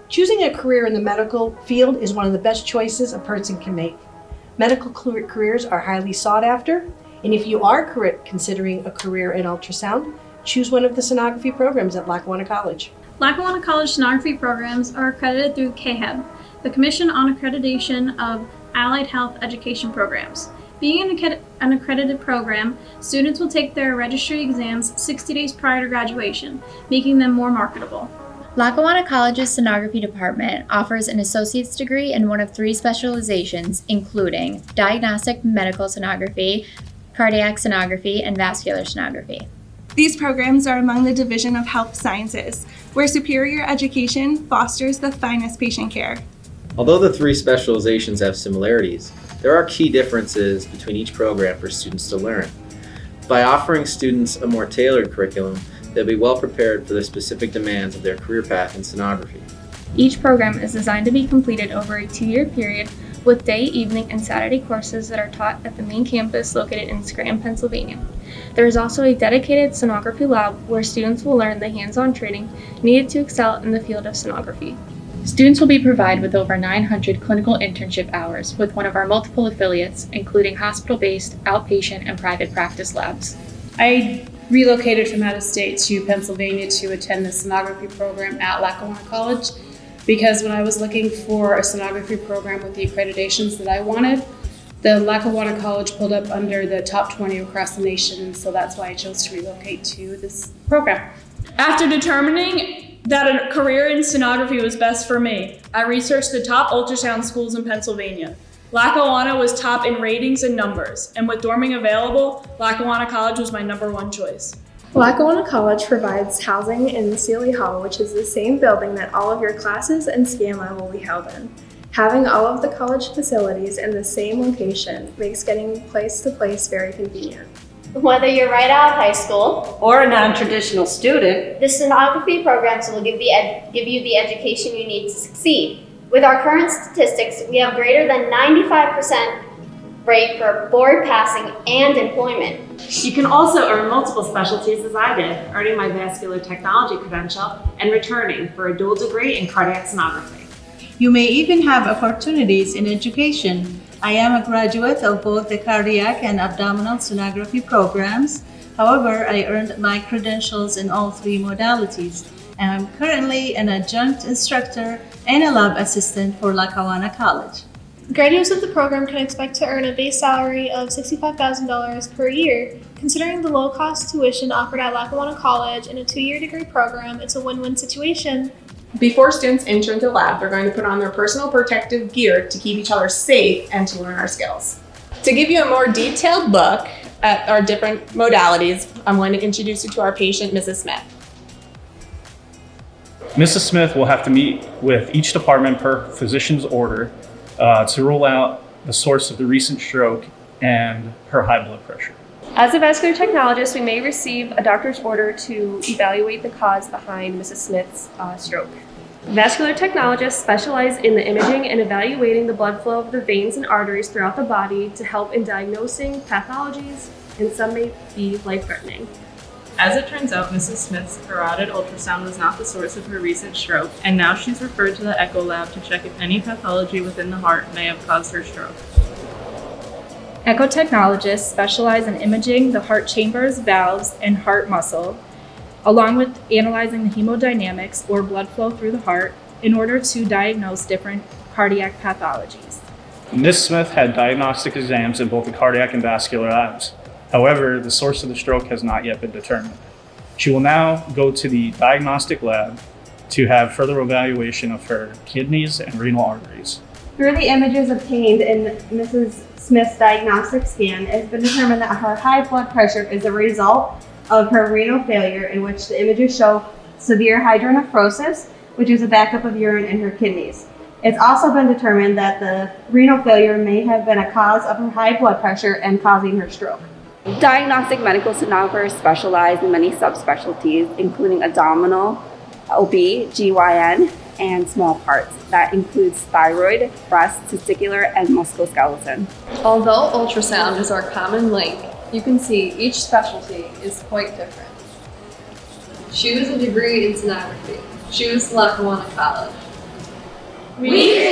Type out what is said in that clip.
Choosing a career in the medical field is one of the best choices a person can make. Medical careers are highly sought after, and if you are considering a career in ultrasound, choose one of the sonography programs at Lackawanna College. Lackawanna College sonography programs are accredited through CAHEB, the Commission on Accreditation of Allied Health Education Programs. Being an accredited program, students will take their registry exams 60 days prior to graduation, making them more marketable. Lackawanna College's sonography department offers an associate's degree in one of 3 specializations, including Diagnostic Medical Sonography, Cardiac Sonography, and Vascular Sonography. These programs are among the Division of Health Sciences, where superior education fosters the finest patient care. Although the 3 specializations have similarities, there are key differences between each program for students to learn. By offering students a more tailored curriculum, they'll be well prepared for the specific demands of their career path in sonography. Each program is designed to be completed over a 2-year period with day, evening, and Saturday courses that are taught at the main campus located in Scranton, Pennsylvania. There is also a dedicated sonography lab where students will learn the hands-on training needed to excel in the field of sonography. Students will be provided with over 900 clinical internship hours with one of our multiple affiliates, including hospital-based, outpatient, and private practice labs. I relocated from out of state to Pennsylvania to attend the sonography program at Lackawanna College because when I was looking for a sonography program with the accreditations that I wanted, the Lackawanna College pulled up under the top 20 across the nation, and so that's why I chose to relocate to this program. After determining that a career in sonography was best for me, I researched the top ultrasound schools in Pennsylvania. Lackawanna was top in ratings and numbers, and with dorming available, Lackawanna College was my #1 choice. Lackawanna College provides housing in Sealy Hall, which is the same building that all of your classes and scan lab will be held in. Having all of the college facilities in the same location makes getting place to place very convenient. Whether you're right out of high school or a non-traditional student, the sonography programs will give you the education you need to succeed. With our current statistics, we have greater than 95% rate for board passing and employment. You can also earn multiple specialties as I did, earning my vascular technology credential and returning for a dual degree in cardiac sonography. You may even have opportunities in education. I am a graduate of both the cardiac and abdominal sonography programs. However, I earned my credentials in all 3 modalities. And I'm currently an adjunct instructor and a lab assistant for Lackawanna College. Graduates of the program can expect to earn a base salary of $65,000 per year. Considering the low-cost tuition offered at Lackawanna College in a 2-year degree program, it's a win-win situation. Before students enter into the lab, they're going to put on their personal protective gear to keep each other safe and to learn our skills. To give you a more detailed look at our different modalities, I'm going to introduce you to our patient, Mrs. Smith. Mrs. Smith will have to meet with each department per physician's order to rule out the source of the recent stroke and her high blood pressure. As a vascular technologist, we may receive a doctor's order to evaluate the cause behind Mrs. Smith's stroke. Vascular technologists specialize in the imaging and evaluating the blood flow of the veins and arteries throughout the body to help in diagnosing pathologies, and some may be life-threatening. As it turns out, Mrs. Smith's carotid ultrasound was not the source of her recent stroke, and now she's referred to the echo lab to check if any pathology within the heart may have caused her stroke. Echo technologists specialize in imaging the heart chambers, valves, and heart muscle, along with analyzing the hemodynamics or blood flow through the heart in order to diagnose different cardiac pathologies. Ms. Smith had diagnostic exams in both the cardiac and vascular labs. However, the source of the stroke has not yet been determined. She will now go to the diagnostic lab to have further evaluation of her kidneys and renal arteries. Through the images obtained in Mrs. Smith's diagnostic scan, it has been determined that her high blood pressure is a result of her renal failure, in which the images show severe hydronephrosis, which is a backup of urine in her kidneys. It's also been determined that the renal failure may have been a cause of her high blood pressure and causing her stroke. Diagnostic medical sonographers specialize in many subspecialties, including abdominal, OB, GYN, and small parts. That includes thyroid, breast, testicular, and musculoskeleton. Although ultrasound is our common link, you can see each specialty is quite different. Choose a degree in sonography. Choose Lackawanna College. We